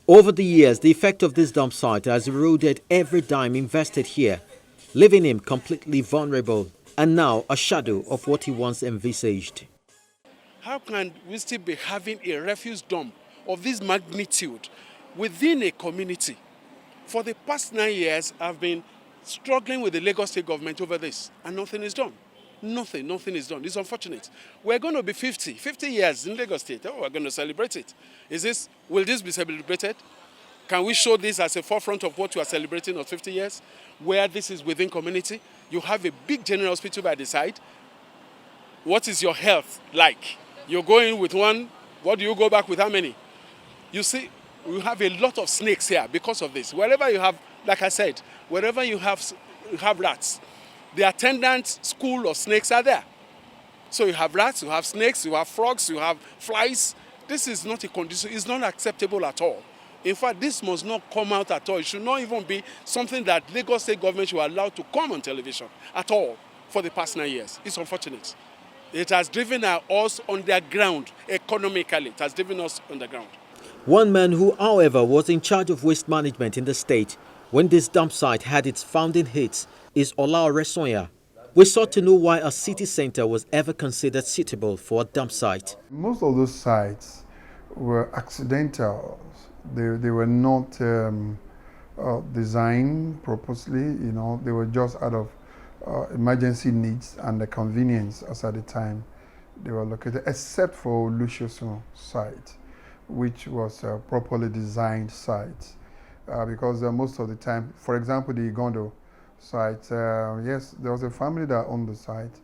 Over the years, the effect of this dump site has eroded every dime invested here, leaving him completely vulnerable and now a shadow of what he once envisaged. How can we still be having a refuse dump of this magnitude within a community? For the past 9 years, I've been struggling with the Lagos State government over this, and nothing is done. Nothing is done. It's unfortunate. We're going to be 50 years in Lagos State. Oh, we're going to celebrate it. Will this be celebrated? Can we show this as a forefront of what we are celebrating of 50 years, where this is within community? You have a big general hospital by the side. What is your health like? You're going with one, what do you go back with how many? You see, we have a lot of snakes here because of this. Wherever you have, like I said, wherever you have rats, the attendant school of snakes are there. So you have rats, you have snakes, you have frogs, you have flies. This is not a condition, it's not acceptable at all. In fact, this must not come out at all. It should not even be something that Lagos State government should allow to come on television at all for the past 9 years. It's unfortunate. It has driven us underground economically. It has driven us underground. One man who, however, was in charge of waste management in the state when this dump site had its founding hits is Olaore Sonya. We sought to know why a city center was ever considered suitable for a dump site. Most of those sites were accidental. They were not designed purposely, they were just out of emergency needs and the convenience as at the time they were located, except for Lushosun site, which was a properly designed site. Because most of the time, for example, the Igando site, yes, there was a family that owned the site,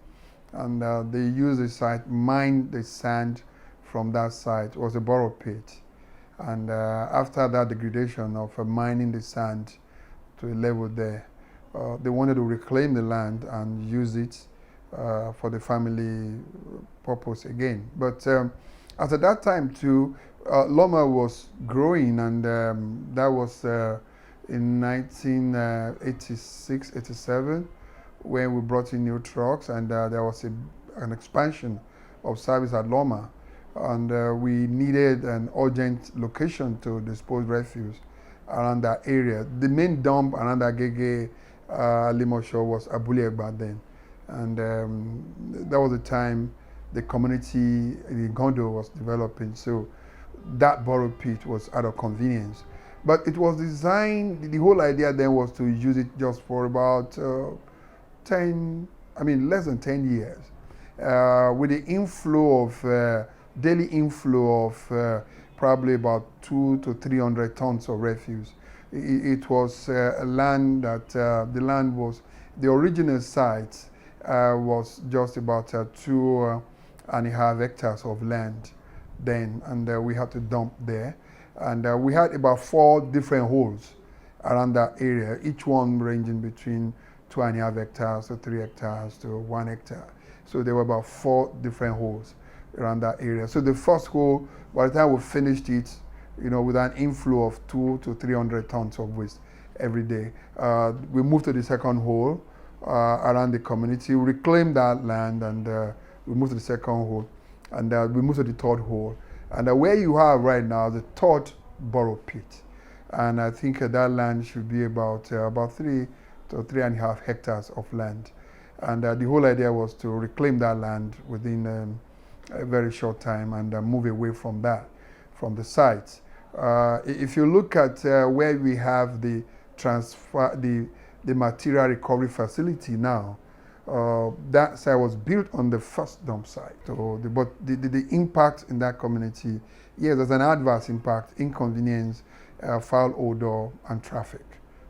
and they used the site, mined the sand from that site. It was a borrow pit. And after that degradation of mining the sand to a level there, they wanted to reclaim the land and use it for the family purpose again. But at that time too, LAWMA was growing, and that was in 1986, 87, when we brought in new trucks, and there was an expansion of service at LAWMA. And we needed an urgent location to dispose refuse around that area. The main dump around Agege, Limosho was Abule back then. And that was the time the community in Igando was developing. So that borrow pit was out of convenience. But it was designed, the whole idea then was to use it just for about less than 10 years. With the inflow of daily inflow of probably about 200 to 300 tons of refuse. It was a land that the original site was just about 2.5 hectares of land then, and we had to dump there. And we had about 4 different holes around that area, each one ranging between 2.5 hectares to 3 hectares to 1 hectare. So there were about 4 different holes around that area. So the first hole, by the time we finished it, with an inflow of 200 to 300 tons of waste every day, we moved to the second hole around the community, we reclaimed that land, and we moved to the second hole, and we moved to the third hole. And where you have right now, the third borrow pit. And I think that land should be about 3 to 3.5 hectares of land. And the whole idea was to reclaim that land within a very short time and move away from the site. If you look at where we have the material recovery facility now, that site was built on the first dump site. So but the impact in that community, yes, there's an adverse impact, inconvenience, foul odor, and traffic,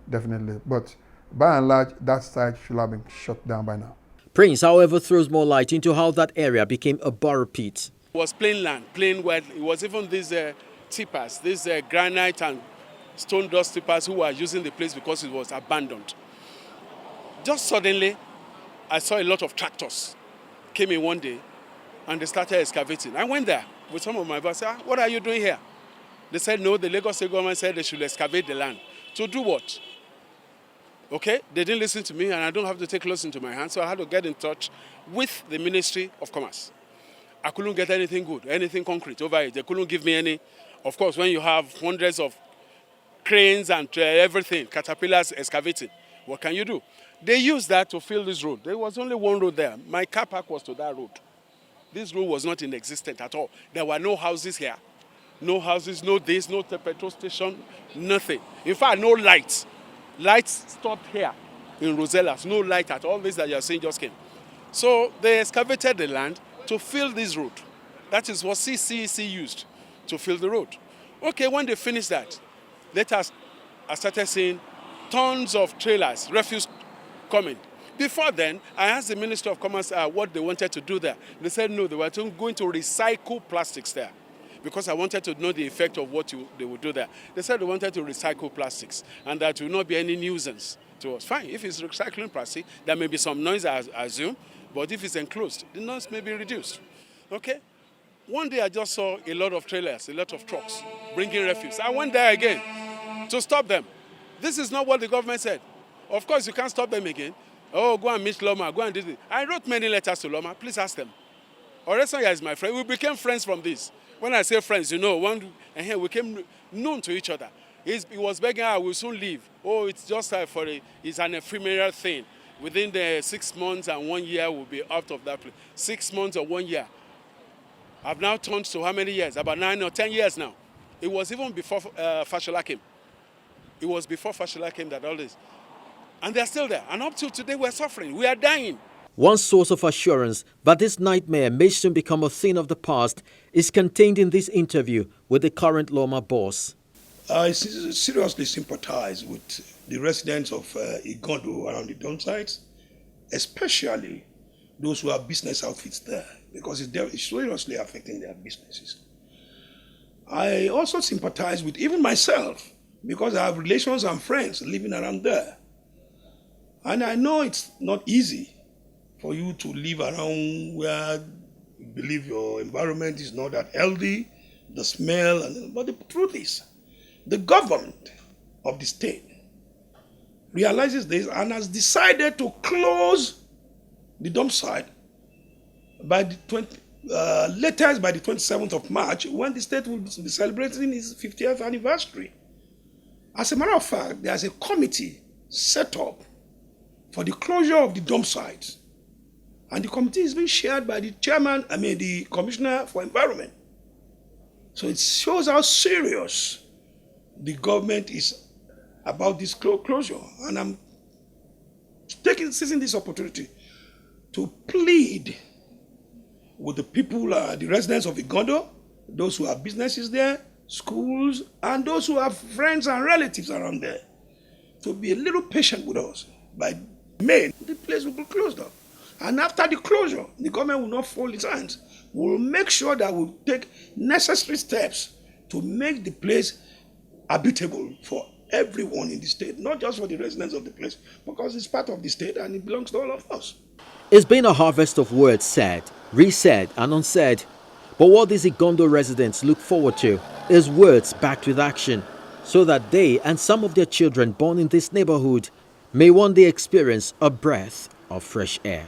definitely. But by and large, that site should have been shut down by now. Prince, however, throws more light into how that area became a borrow pit. It was plain land, plain wet. It was even these tippers, these granite and stone dust tippers who were using the place because it was abandoned. Just suddenly, I saw a lot of tractors came in one day and they started excavating. I went there with some of my boys. I said, what are you doing here? They said, no, the Lagos State government said they should excavate the land. To do what? Okay, they didn't listen to me, and I don't have to take laws into my hands, so I had to get in touch with the Ministry of Commerce. I couldn't get anything good, anything concrete over it. They couldn't give me any. Of course, when you have hundreds of cranes and everything, caterpillars excavating. What can you do? They used that to fill this road. There was only one road there. My car park was to that road. This road was not in existence at all. There were no houses here. No houses, no this, no petrol station, nothing. In fact, no lights. Lights stopped here in Rosellas. No light at all. This that you are seeing just came. So they excavated the land to fill this road. That is what CCEC used to fill the road. Okay, when they finished that, I started seeing tons of trailers, refuse coming. Before then, I asked the Minister of Commerce what they wanted to do there. They said no, they were going to recycle plastics there, because I wanted to know the effect of what they would do there. They said they wanted to recycle plastics and that will not be any nuisance to us. Fine, if it's recycling plastic, there may be some noise, I assume, but if it's enclosed, the noise may be reduced. Okay? One day I just saw a lot of trailers, a lot of trucks bringing refuse. I went there again to stop them. This is not what the government said. Of course, you can't stop them again. Oh, go and meet LAWMA, go and do this. I wrote many letters to LAWMA. Please ask them. Oresonya is my friend. We became friends from this. When I say friends, we became known to each other. He was begging, I will soon leave. Oh, it's just it's an ephemeral thing. Within the 6 months and 1 year, we'll be out of that place. 6 months or 1 year. I've now turned to how many years? About 9 or 10 years now. It was even before Fashola came. It was before Fashola came that all this. And they're still there. And up to today, we're suffering. We are dying. One source of assurance that this nightmare may soon become a thing of the past is contained in this interview with the current LAWMA boss. I seriously sympathize with the residents of Igando around the Dumpsite, especially those who have business outfits there, because it's seriously affecting their businesses. I also sympathize with even myself, because I have relations and friends living around there. And I know it's not easy for you to live around where you believe your environment is not that healthy, the smell, but the truth is, the government of the state realizes this and has decided to close the dump site by the latest by the 27th of March, when the state will be celebrating its 50th anniversary. As a matter of fact, there's a committee set up for the closure of the dump sites. And the committee is being chaired by the Commissioner for Environment. So it shows how serious the government is about this closure. And I'm seizing this opportunity to plead with the people, the residents of Igando, those who have businesses there, schools, and those who have friends and relatives around there, to be a little patient with us. By May, the place will be closed up. And after the closure, the government will not fold its hands. We'll make sure that we'll take necessary steps to make the place habitable for everyone in the state, not just for the residents of the place, because it's part of the state and it belongs to all of us. It's been a harvest of words said, resaid, and unsaid. But what these Igando residents look forward to is words backed with action, so that they and some of their children born in this neighborhood may one day experience a breath of fresh air.